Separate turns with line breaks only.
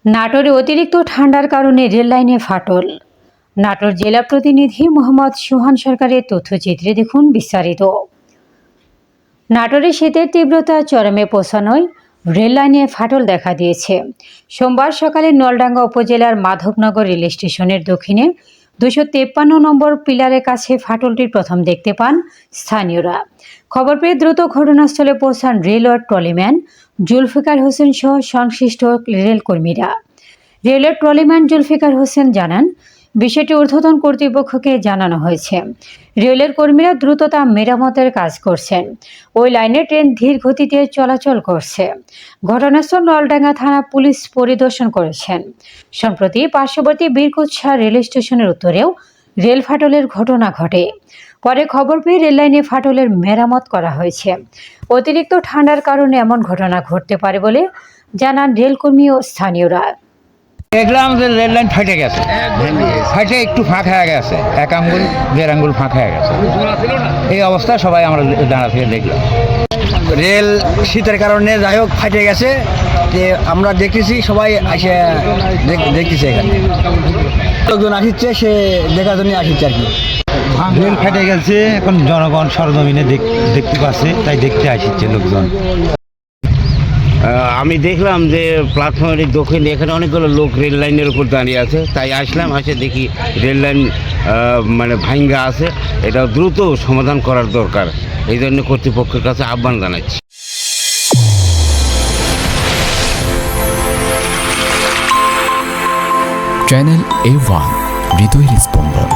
নাটোরে অতিরিক্ত ঠান্ডার কারণে রেললাইনে ফাটল। নাটোর জেলা প্রতিনিধি মোহাম্মদ সুহান সরকারের তথ্যচিত্রে দেখুন বিস্তারিত। নাটোরে শীতের তীব্রতা চরমে পৌঁছানোয় রেললাইনে ফাটল দেখা দিয়েছে। সোমবার সকালে নলডাঙ্গা উপজেলার মাধবনগর রেল স্টেশনের দক্ষিণে 253 নম্বর পিলারের কাছে ফাটলটি প্রথম দেখতে পান স্থানীয়রা। খবর পেয়ে দ্রুত ঘটনাস্থলে পৌঁছান রেলওয়ে ট্রলিম্যান জুলফিকার হোসেন সহ সংশ্লিষ্ট রেলকর্মীরা। রেলের ট্রলিম্যান জুলফিকার হোসেন জানান, বিষয়টি ঊর্ধ্বতন কর্তৃপক্ষকে জানানো হয়েছে। রেলের কর্মীরা দ্রুত তা মেরামতের কাজ করছেন। ওই লাইনে ট্রেন ধীর গতিতে চলাচল করছে। ঘটনাস্থল নলডাঙ্গা থানা পুলিশ পরিদর্শন করেছেন। সম্প্রতি পার্শ্ববর্তী বীরকুৎসা রেল স্টেশনের উত্তরেও রেল ফাটলের ঘটনা ঘটে। পরে খবর পেয়ে রেললাইনে ফাটলের মেরামত করা হয়েছে। অতিরিক্ত ঠান্ডার কারণে এমন ঘটনা ঘটতে পারে বলে জানান রেলকর্মী ও স্থানীয়রা।
দেখলাম যে রেল লাইন ফাটে গেছে, ফাটে একটু ফাঁক হয়ে গেছে, 1 আঙ্গুল 1.5 আঙ্গুল ফাঁক হয়ে গেছে। এই অবস্থা সবাই আমরা দাঁড়া থেকে দেখলাম।
রেল শীতের কারণে যাই হোক ফাটে গেছে, যে আমরা দেখতেছি সবাই এসে দেখতেছে, এখানে লোকজন আসছে, সে দেখার জন্য আসছে আর কি।
রেল ফেটে গেছে, এখন জনগণ সরজমিনে দেখতে পাচ্ছে, তাই দেখতে আসছে লোকজন।
আমি দেখলাম যে প্ল্যাটফর্মের দক্ষিণে এখানে অনেকগুলো লোক রেল লাইনের উপর দাঁড়িয়ে আছে, তাই আসলাম, আসে দেখি রেল লাইন ভাঙ্গা আছে। এটা দ্রুত সমাধান করার দরকার, এই জন্য কর্তৃপক্ষের কাছে আহ্বান জানাচ্ছি।
চ্যানেল A1 হৃদয়ের স্পন্দন।